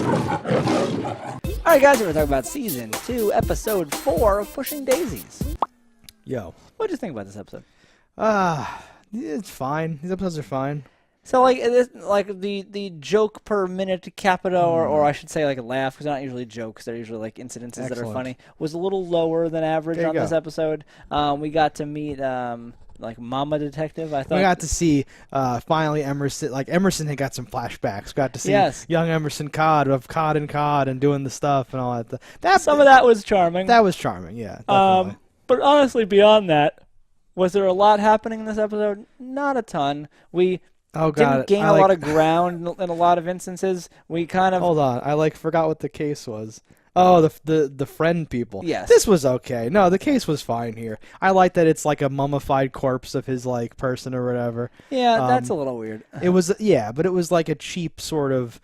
Alright guys, we're going to talk about Season 2, Episode 4 of Pushing Daisies. Yo. What did you think about this episode? It's fine. These episodes are fine. So, like, the joke per minute capita, or I should say, like, laugh, because they're not usually jokes, they're usually, like, incidences that are funny, was a little lower than average on this episode. We got to meet, like, Mama Detective, I thought. We got to see, finally, Emerson. Like, Emerson had got some flashbacks. Got to see young Emerson Codd of Codd and doing the stuff and all that. Some of that was charming. That was charming, yeah, definitely. But honestly, beyond that, was there a lot happening in this episode? Not a ton. We... didn't gain a lot of ground in a lot of instances. We kind of... Hold on. I, forgot what the case was. Oh, the friend people. Yes. This was okay. No, the case was fine here. I like that it's like a mummified corpse of his, like, person or whatever. Yeah, that's a little weird. It was, yeah, but it was like a cheap sort of,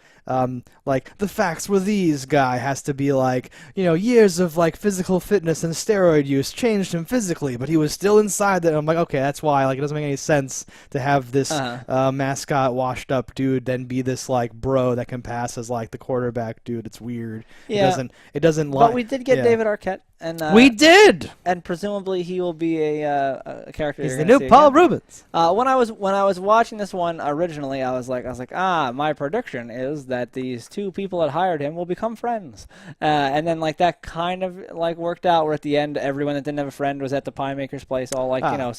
like, the facts were these guy has to be like, years of, like, physical fitness and steroid use changed him physically, but he was still inside that. I'm like, okay, that's why. Like, it doesn't make any sense to have this mascot washed up dude then be this, like, bro that can pass as, like, the quarterback dude. It's weird. Yeah. It doesn't. But we did get David Arquette, and we did, and presumably he will be a character. He's the new Paul Rubens. When I was watching this one originally, I was like, my prediction is that these two people that hired him will become friends, and then like that kind of like worked out. Where at the end, everyone that didn't have a friend was at the pie maker's place, all like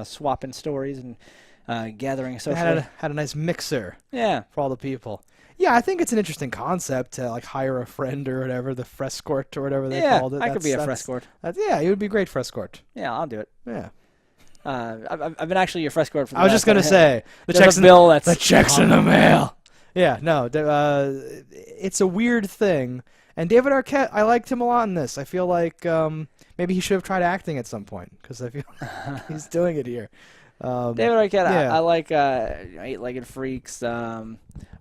swapping stories and gathering socially. Had a nice mixer. Yeah, for all the people. Yeah, I think it's an interesting concept to like hire a friend or whatever, the Frescort or whatever they called it. I could be a Frescort. Yeah, you would be great Frescort. Yeah, I'll do it. Yeah. I've been actually your Frescort for the I was just going to say, the checks in the mail. Yeah, no, it's a weird thing. And David Arquette, I liked him a lot in this. I feel like maybe he should have tried acting at some point, because I feel like he's doing it here. David Arquette, I like Eight-Legged Freaks,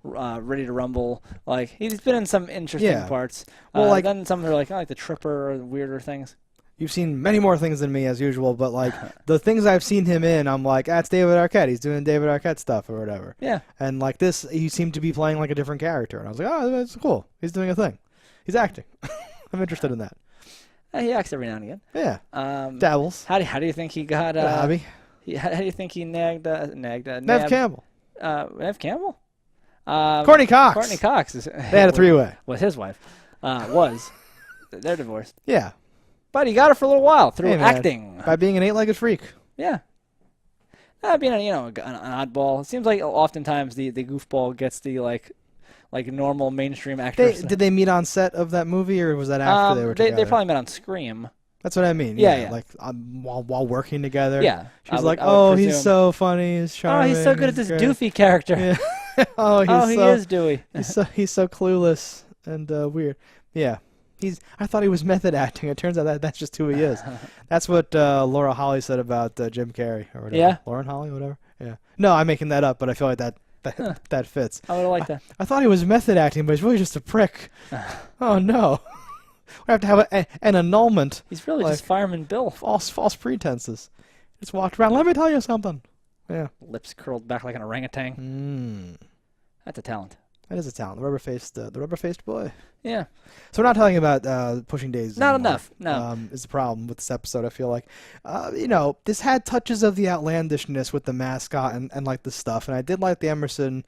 Ready to Rumble. Like he's been in some interesting parts. Well, then some are like the Tripper or weirder things. You've seen many more things than me as usual, but like the things I've seen him in, I'm like, that's David Arquette. He's doing David Arquette stuff or whatever. Yeah. And like this, he seemed to be playing like a different character, and I was like, oh, that's cool. He's doing a thing. He's acting. I'm interested in that. He acts every now and again. Yeah. Dabbles. How do you think he got? Hobby. How do you think he nagged Nev Campbell. Nev Campbell? Courtney Cox. Courtney Cox. They had a three-way. With his wife. They're divorced. Yeah. But he got her for a little while through acting. By being an eight-legged freak. Yeah. Being an oddball. It seems like oftentimes the goofball gets the like normal mainstream actors. Did they meet on set of that movie, or was that after they were together? They probably met on Scream. That's what I mean. Yeah. Like while working together. Yeah. She's like, oh, he's so funny. He's charming. Oh, he's so good at this doofy character. Yeah. He is Dewey. he's so clueless and weird. Yeah. I thought he was method acting. It turns out that's just who he is. That's what Laura Holly said about Jim Carrey or whatever. Yeah. Lauren Holly, whatever. Yeah. No, I'm making that up, but I feel like that fits. I would like that. I thought he was method acting, but he's really just a prick. Oh no. We have to have an annulment. He's really just Fireman Bill. False pretenses. Just walked around. Let me tell you something. Yeah. Lips curled back like an orangutan. That's a talent. That is a talent. The rubber-faced boy. Yeah. So we're not talking about Pushing Daisies Not anymore. enough, no. Is the problem with this episode, I feel like. This had touches of the outlandishness with the mascot and like the stuff, and I did like the Emerson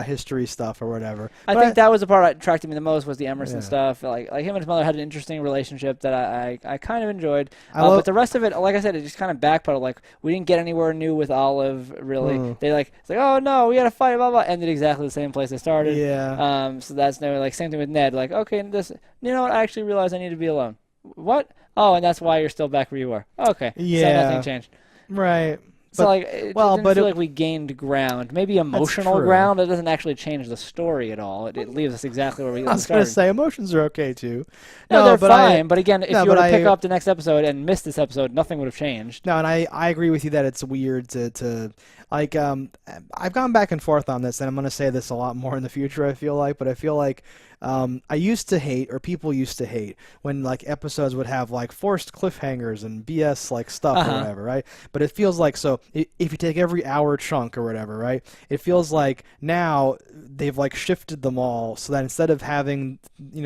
history stuff or whatever. I think that was the part that attracted me the most was the Emerson stuff. Like him and his mother had an interesting relationship that I kind of enjoyed. But the rest of it, like I said, it just kind of backpedaled. Like we didn't get anywhere new with Olive, really. They it's like, oh no, we got to fight, blah, blah. Ended exactly the same place they started. Yeah. So that's same thing with Ned. Like, okay, you know what? I actually realized I need to be alone. What? Oh, and that's why you're still back where you were. Okay. Yeah. So nothing changed. Right. So it didn't feel like we gained ground. Maybe emotional ground. It doesn't actually change the story at all. It leaves us exactly where we started. I was going to say emotions are okay too. No, they're fine. But again, if you were to pick up the next episode and miss this episode, nothing would have changed. No, and I agree with you that it's weird to like I've gone back and forth on this, and I'm going to say this a lot more in the future. I feel like, but I feel like I used to hate, or people used to hate, when like episodes would have like forced cliffhangers and BS like stuff or whatever, right? But it feels like so if you take every hour chunk or whatever, right? It feels like now they've like shifted them all so that instead of having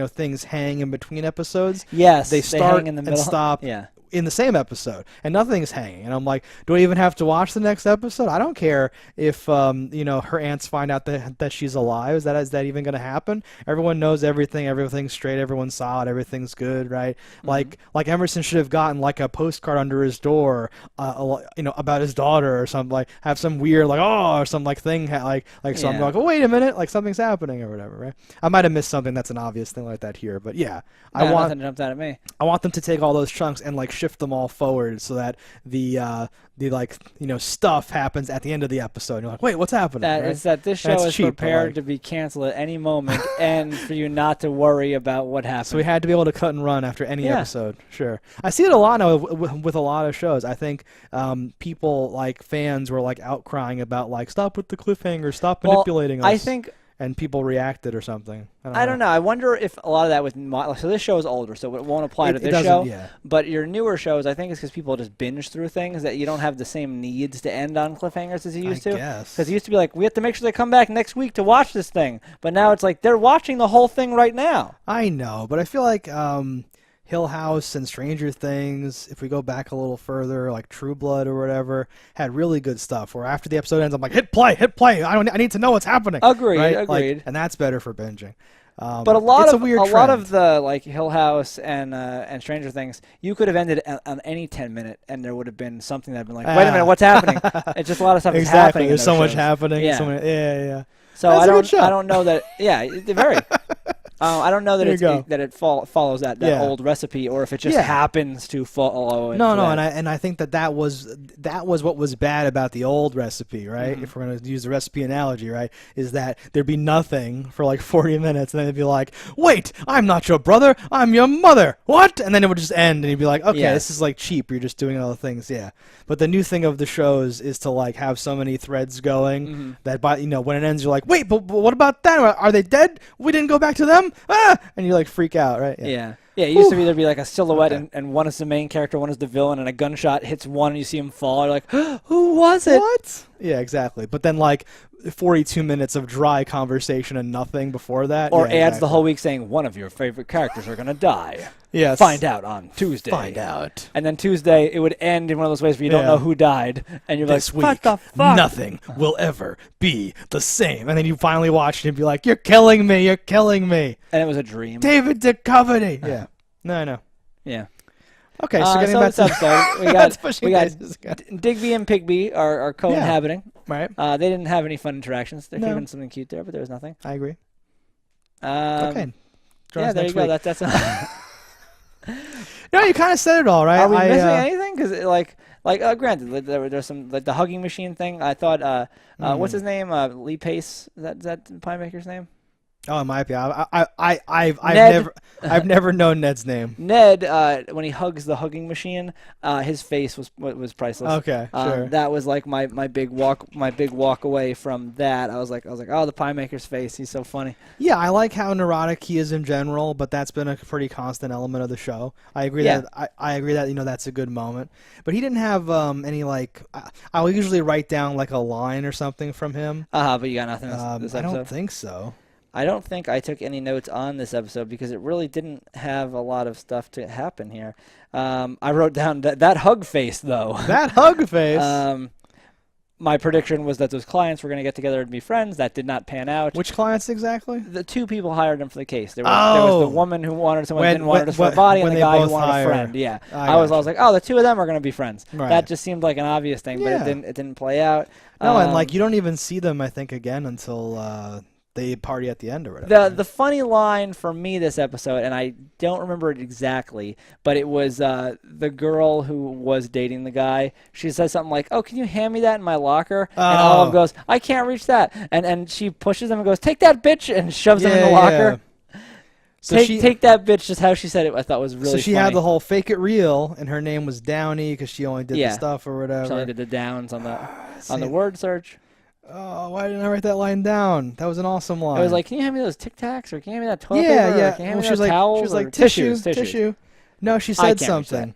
things hang in between episodes, yes, they start hang in the and middle. stop Yeah. in the same episode, and nothing's hanging. And I'm like, do I even have to watch the next episode? I don't care if her aunts find out that she's alive. Is that even going to happen? Everyone knows everything. Everything's straight. Everyone's solid. Everything's good, right? Mm-hmm. Like Emerson should have gotten like a postcard under his door, about his daughter or something. Like have some weird or some like thing so. I'm like, oh wait a minute, like something's happening or whatever, right? I might have missed something that's an obvious thing like that here, but yeah, Nothing jumped out at me. I want them to take all those chunks and like shift them all forward so that the stuff happens at the end of the episode. And you're like, wait, what's happening? Right? It's that this show That's is cheap, prepared to be canceled at any moment, and for you not to worry about what happens. So we had to be able to cut and run after any episode. Sure, I see it a lot now with a lot of shows. I think people like fans were like outcrying about like stop with the cliffhanger, stop manipulating us. I think. And people reacted or something. I don't know. I wonder if a lot of that was so this show is older, so it won't apply to this show. Yeah. But your newer shows, I think, it's because people just binge through things that you don't have the same needs to end on cliffhangers as you used to. Because it used to be like, we have to make sure they come back next week to watch this thing. But now it's like they're watching the whole thing right now. I know, but I feel like Hill House and Stranger Things, if we go back a little further, like True Blood or whatever, had really good stuff. Where after the episode ends, I'm like, hit play. I need to know what's happening. Agreed. Right? And that's better for binging. But a lot of the like Hill House and Stranger Things, you could have ended on any 10-minute, and there would have been something that had been like, wait a minute, what's happening? It's just a lot of stuff is happening. There's so much shows. happening. Yeah. Yeah. So That's I don't know that. Yeah, very. I don't know that it follows that old recipe, or if it just happens to follow. No, and I think that was what was bad about the old recipe, right? Mm-hmm. If we're going to use the recipe analogy, right, is that there'd be nothing for like 40 minutes, and then it'd be like, wait, I'm not your brother, I'm your mother. What? And then it would just end, and you'd be like, okay, this is like cheap. You're just doing other things, yeah. But the new thing of the shows is to like have so many threads going that by when it ends, you're like, wait, but what about that? Are they dead? We didn't go back to them. And you like freak out, right? Yeah. It used to be there'd be like a silhouette, and one is the main character, one is the villain, and a gunshot hits one, and you see him fall. You're like, who was it? What? Yeah, exactly. But then like 42 minutes of dry conversation and nothing before that. Or ads the whole week saying one of your favorite characters are going to die. Yes. Find out on Tuesday. Find out. And then Tuesday, it would end in one of those ways where you don't know who died. And you're this like, week, what the fuck? Nothing will ever be the same. And then you finally watch it and be like, you're killing me. You're killing me. And it was a dream. David Duchovny. Yeah. No, I know. Yeah. Okay, so getting back to this episode, we got Daisies. Digby and Pigby are co-inhabiting. Right. They didn't have any fun interactions. There could have been something cute there, but there was nothing. I agree. Okay. Yeah, there you go. That's No, you kind of said it all, right? Are we missing anything? Because granted, there's some like the hugging machine thing. I thought, what's his name? Lee Pace. Is that the pie maker's name? Oh, it might be. I've never known Ned's name. Ned, when he hugs the hugging machine, his face was priceless. Okay, sure. That was like my big walk away from that. I was like, oh, the pie maker's face. He's so funny. Yeah, I like how neurotic he is in general, but that's been a pretty constant element of the show. I agree that I agree that that's a good moment. But he didn't have any like. I'll usually write down like a line or something from him. But you got nothing this episode? I don't think so. I don't think I took any notes on this episode because it really didn't have a lot of stuff to happen here. I wrote down that hug face, though. That hug face. My prediction was that those clients were going to get together and be friends. That did not pan out. Which clients exactly? The two people hired him for the case. There was the woman who wanted someone who didn't want her for a body, and the guy who wanted a friend. Yeah, I was like, oh, the two of them are going to be friends. Right. That just seemed like an obvious thing, but it didn't play out. No, and like you don't even see them, I think, again until they party at the end or whatever. The funny line for me this episode, and I don't remember it exactly, but it was the girl who was dating the guy. She says something like, "Oh, can you hand me that in my locker?" And Olive goes, "I can't reach that." And she pushes him and goes, "Take that, bitch," and shoves him in the locker. Yeah. So take that, bitch. Just how she said it, I thought was really. So she had the whole fake it real, and her name was Downey because she only did the stuff or whatever. She only did the downs on the word search. Oh, why didn't I write that line down? That was an awesome line. I was like, can you hand me those Tic Tacs, or can you hand me that toilet paper? Yeah. Or can you hand me those towels? She was like, tissue. No, she said something.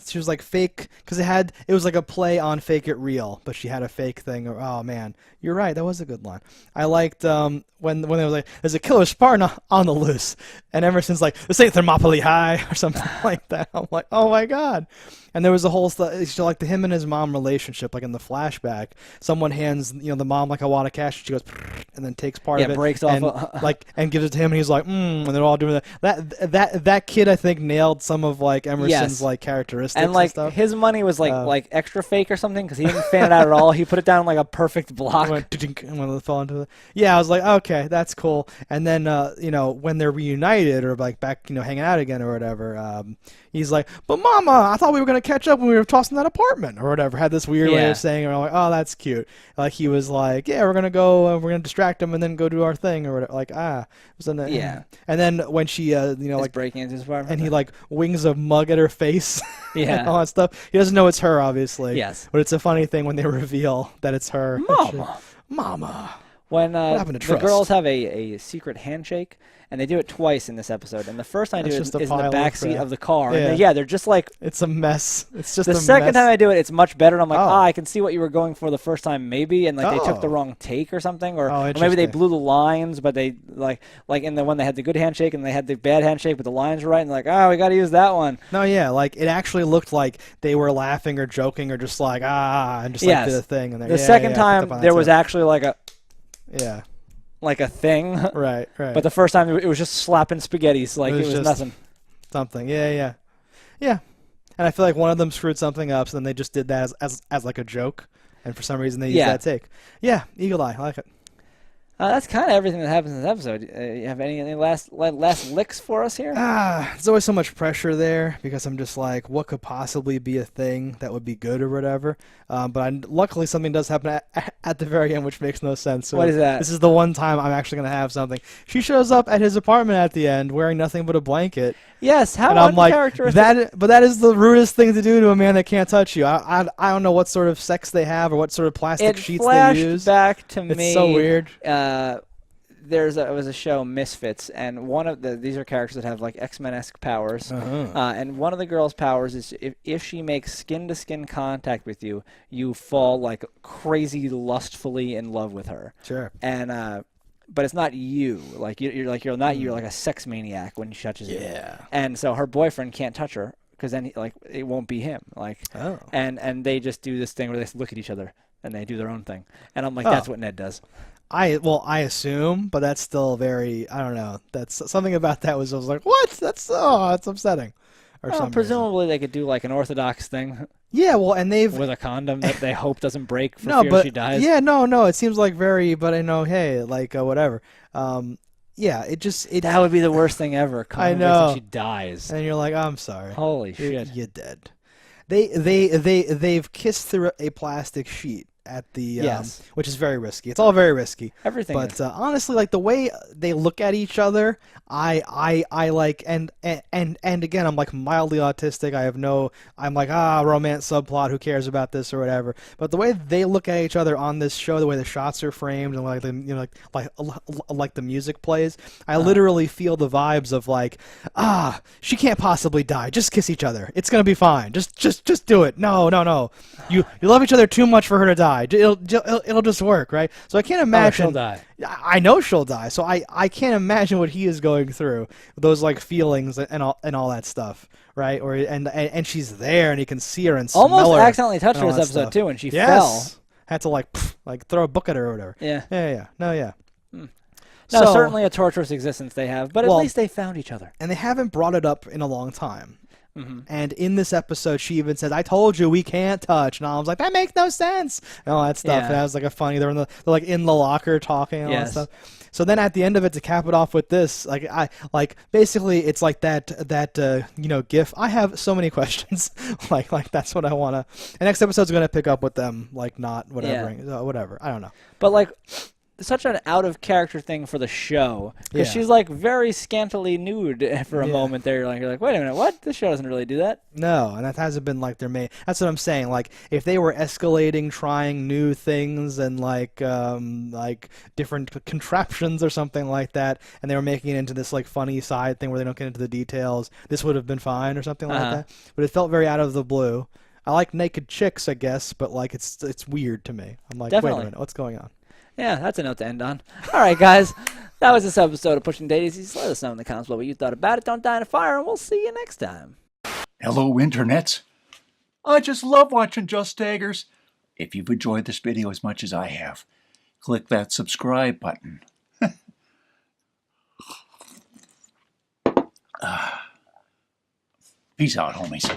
she was like fake because it was like a play on Fake It Real, but she had a fake thing. Oh man, you're right. That was a good line. I liked when they was like, "There's a killer Spartan on the loose," and Emerson's like, "This ain't Thermopylae High" or something like that. I'm like, oh my god. And there was a whole like the him and his mom relationship, like in the flashback. Someone hands the mom like a wad of cash, and she goes, and then takes part of it, breaks off and and gives it to him, and he's like, and they're all doing that. That kid, I think, nailed some of like Emerson's like characteristics and like stuff. his money was like extra fake or something because he didn't fan it out at all. He put it down like a perfect block. And when it fell into the I was like, okay, that's cool. And then when they're reunited or like back hanging out again or whatever, he's like, but Mama, I thought we were gonna catch up when we were tossing that apartment or whatever. Had this weird way of saying it. And I'm like, oh, that's cute. Like he was like, yeah, we're gonna go, we're gonna distract him and then go do our thing or whatever. Like it was And then when she like breaking into his apartment, and he like wings a mug at her face, and all that stuff. He doesn't know it's her, obviously. Yes, but it's a funny thing when they reveal that it's her. Mama. When the girls have a secret handshake, and they do it twice in this episode. And the first time I do it is in the backseat of the car. Yeah. And they're just like... It's a mess. It's just the second time I do it, it's much better. And I'm like, I can see what you were going for the first time, maybe. And like they took the wrong take or something. Or maybe they blew the lines, but they like in the one they had the good handshake and they had the bad handshake, but the lines were right. And like, we got to use that one. No, yeah. Like it actually looked like they were laughing or joking or just like, and just like did a thing. And the second time, there was actually like a... Yeah. Like a thing. Right. But the first time, it was just slapping spaghettis. Like, it was nothing. Something. Yeah. And I feel like one of them screwed something up, so then they just did that as like a joke. And for some reason, they used that take. Yeah, Eagle Eye. I like it. That's kind of everything that happens in this episode. You have any last licks for us here? There's always so much pressure there because I'm just like, what could possibly be a thing that would be good or whatever? But luckily something does happen at the very end, which makes no sense. So what is that? This is the one time I'm actually going to have something. She shows up at his apartment at the end wearing nothing but a blanket. Yes, how uncharacteristic. But that is the rudest thing to do to a man that can't touch you. I don't know what sort of sex they have or what sort of plastic sheets they use. It flashed back to me. It's so weird. It was a show, Misfits, and these are characters that have like X-Men-esque powers, and one of the girls' powers is if she makes skin-to-skin contact with you, you fall like crazy lustfully in love with her. Sure. And but it's not you. Like you're not you. You're like a sex maniac when she touches you. Yeah. And so her boyfriend can't touch her because then it won't be him. And they just do this thing where they look at each other and they do their own thing. And I'm like, that's what Ned does. I assume, but that's still very, I don't know. That's something about that I was like, what? That's upsetting. Or presumably they could do like an orthodox thing. Yeah, well, and they've with a condom that they hope doesn't break for fear she dies. Yeah, no, it seems like but I know, hey, like whatever. Yeah, that would be the worst thing ever. I know. She dies, and you're like, I'm sorry. Holy shit, you're dead. They've kissed through a plastic sheet at the which is very risky. It's all very risky. Everything. But honestly, like the way they look at each other, I like and again, I'm like mildly autistic. I'm like romance subplot. Who cares about this or whatever? But the way they look at each other on this show, the way the shots are framed, and like like the music plays, I literally feel the vibes of like she can't possibly die. Just kiss each other. It's gonna be fine. Just do it. No. You love each other too much for her to die. It'll just work, right? So I can't imagine. She'll die. I know she'll die. So I can't imagine what he is going through, those like feelings and all that stuff, right? Or and she's there and he can see her and smell her. Almost accidentally touched her this episode too, and she fell. Had to like throw a book at her or whatever. Yeah. No, So, certainly a torturous existence they have, but at least they found each other. And they haven't brought it up in a long time. Mm-hmm. And in this episode, she even says, "I told you we can't touch." And I was like, "That makes no sense," and all that stuff. And that was like a funny. They're like in the locker talking and all that stuff. So then at the end of it, to cap it off with this, basically it's like that GIF. I have so many questions. like that's what I wanna. And next episode's gonna pick up with them not whatever. Whatever. I don't know. But such an out of character thing for the show because Yeah. she's like very scantily nude for a Yeah. moment there. You're like, wait a minute, what? This show doesn't really do that. No, and that hasn't been like their main. That's what I'm saying. Like, if they were escalating, trying new things and like different contraptions or something like that, and they were making it into this like funny side thing where they don't get into the details, this would have been fine or something like Uh-huh. that. But it felt very out of the blue. I like naked chicks, I guess, but like it's weird to me. I'm like, wait a Definitely. minute, what's going on? Yeah, that's a note to end on. All right, guys. That was this episode of Pushing Daisies. Let us know in the comments what you thought about it. Don't die in a fire, and we'll see you next time. Hello, internets. I just love watching JustDaggers. If you've enjoyed this video as much as I have, click that subscribe button. Peace out, homies.